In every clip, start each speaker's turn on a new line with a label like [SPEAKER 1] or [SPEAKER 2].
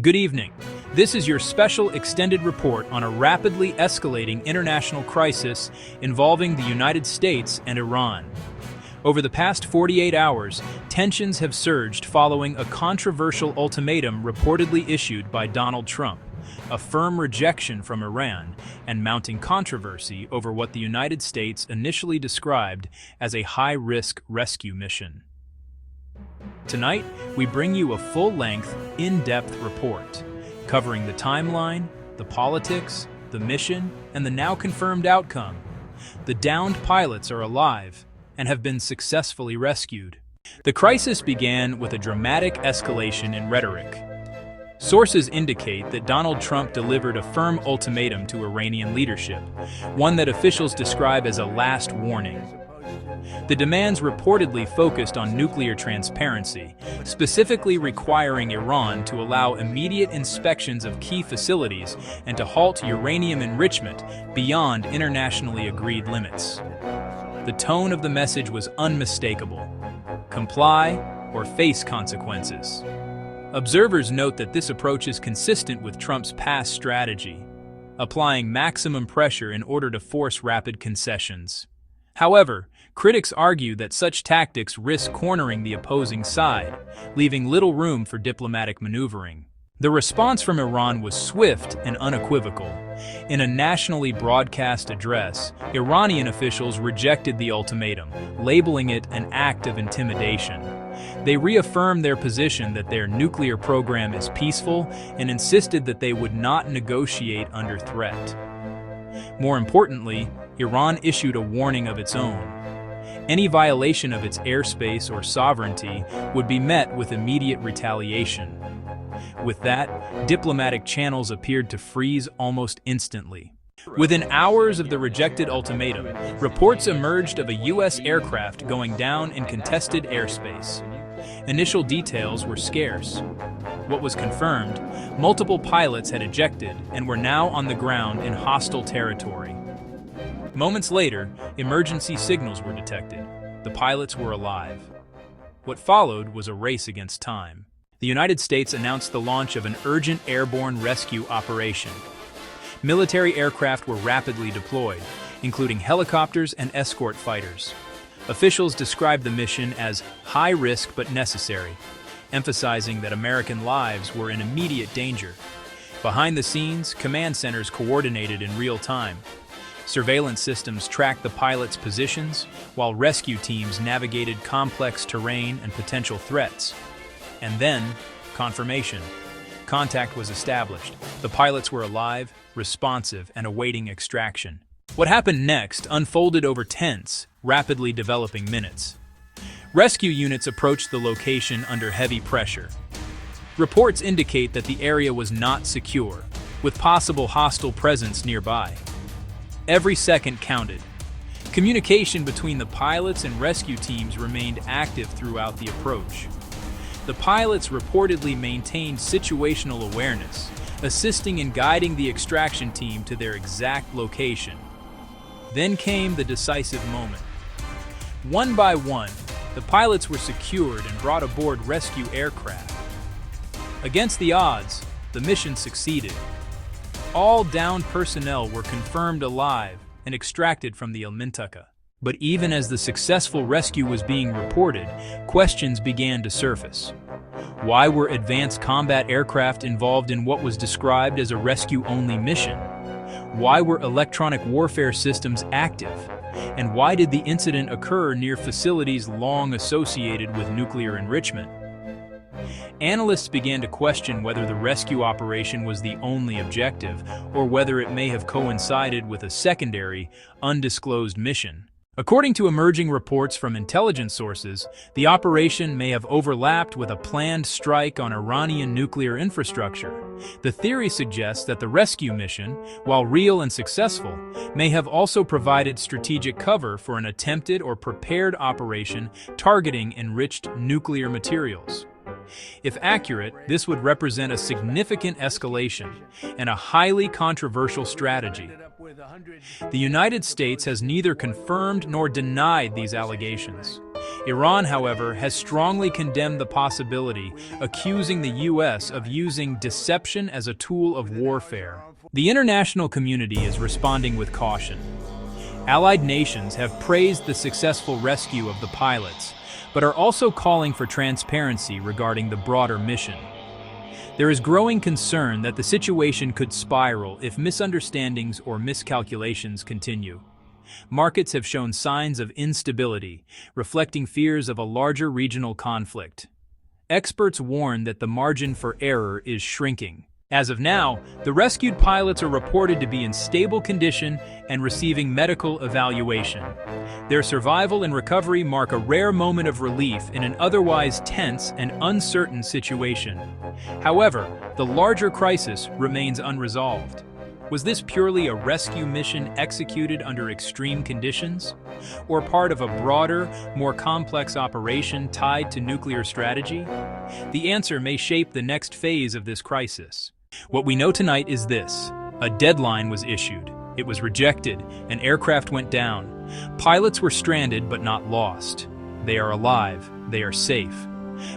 [SPEAKER 1] Good evening. This is your special extended report on a rapidly escalating international crisis involving the United States and Iran. Over the past 48 hours, tensions have surged following a controversial ultimatum reportedly issued by Donald Trump, a firm rejection from Iran, and mounting controversy over what the United States initially described as a high-risk rescue mission. Tonight, we bring you a full-length, in-depth report, covering the timeline, the politics, the mission, and the now-confirmed outcome. The downed pilots are alive and have been successfully rescued. The crisis began with a dramatic escalation in rhetoric. Sources indicate that Donald Trump delivered a firm ultimatum to Iranian leadership, one that officials describe as a last warning. The demands reportedly focused on nuclear transparency, specifically requiring Iran to allow immediate inspections of key facilities and to halt uranium enrichment beyond internationally agreed limits. The tone of the message was unmistakable: comply or face consequences. Observers note that this approach is consistent with Trump's past strategy, applying maximum pressure in order to force rapid concessions. However, critics argue that such tactics risk cornering the opposing side, leaving little room for diplomatic maneuvering. The response from Iran was swift and unequivocal. In a nationally broadcast address, Iranian officials rejected the ultimatum, labeling it an act of intimidation. They reaffirmed their position that their nuclear program is peaceful and insisted that they would not negotiate under threat. More importantly, Iran issued a warning of its own. Any violation of its airspace or sovereignty would be met with immediate retaliation. With that, diplomatic channels appeared to freeze almost instantly. Within hours of the rejected ultimatum, reports emerged of a U.S. aircraft going down in contested airspace. Initial details were scarce. What was confirmed, multiple pilots had ejected and were now on the ground in hostile territory. Moments later, emergency signals were detected. The pilots were alive. What followed was a race against time. The United States announced the launch of an urgent airborne rescue operation. Military aircraft were rapidly deployed, including helicopters and escort fighters. Officials described the mission as high-risk but necessary, emphasizing that American lives were in immediate danger. Behind the scenes, command centers coordinated in real time. Surveillance systems tracked the pilots' positions, while rescue teams navigated complex terrain and potential threats. And then, confirmation. Contact was established. The pilots were alive, responsive, and awaiting extraction. What happened next unfolded over tense, rapidly developing minutes. Rescue units approached the location under heavy pressure. Reports indicate that the area was not secure, with possible hostile presence nearby. Every second counted. Communication between the pilots and rescue teams remained active throughout the approach. The pilots reportedly maintained situational awareness, assisting in guiding the extraction team to their exact location. Then came the decisive moment. One by one, the pilots were secured and brought aboard rescue aircraft. Against the odds, the mission succeeded. All downed personnel were confirmed alive and extracted from the Mintaka. But even as the successful rescue was being reported, questions began to surface. Why were advanced combat aircraft involved in what was described as a rescue-only mission? Why were electronic warfare systems active? And why did the incident occur near facilities long associated with nuclear enrichment? Analysts began to question whether the rescue operation was the only objective, or whether it may have coincided with a secondary, undisclosed mission. According to emerging reports from intelligence sources, the operation may have overlapped with a planned strike on Iranian nuclear infrastructure. The theory suggests that the rescue mission, while real and successful, may have also provided strategic cover for an attempted or prepared operation targeting enriched nuclear materials. If accurate, this would represent a significant escalation and a highly controversial strategy. The United States has neither confirmed nor denied these allegations. Iran, however, has strongly condemned the possibility, accusing the U.S. of using deception as a tool of warfare. The international community is responding with caution. Allied nations have praised the successful rescue of the pilots, but are also calling for transparency regarding the broader mission. There is growing concern that the situation could spiral if misunderstandings or miscalculations continue. Markets have shown signs of instability, reflecting fears of a larger regional conflict. Experts warn that the margin for error is shrinking. As of now, the rescued pilots are reported to be in stable condition and receiving medical evaluation. Their survival and recovery mark a rare moment of relief in an otherwise tense and uncertain situation. However, the larger crisis remains unresolved. Was this purely a rescue mission executed under extreme conditions? Or part of a broader, more complex operation tied to nuclear strategy? The answer may shape the next phase of this crisis. What we know tonight is this: a deadline was issued. It was rejected. An aircraft went down. Pilots were stranded but not lost. They are alive. They are safe.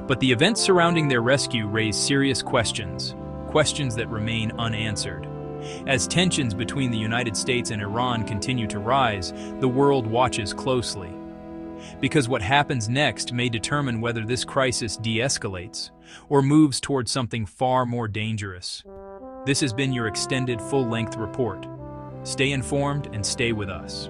[SPEAKER 1] But the events surrounding their rescue raise serious questions that remain unanswered. As tensions between the United States and Iran continue to rise, the world watches closely. Because what happens next may determine whether this crisis de-escalates or moves towards something far more dangerous. This has been your extended full-length report. Stay informed and stay with us.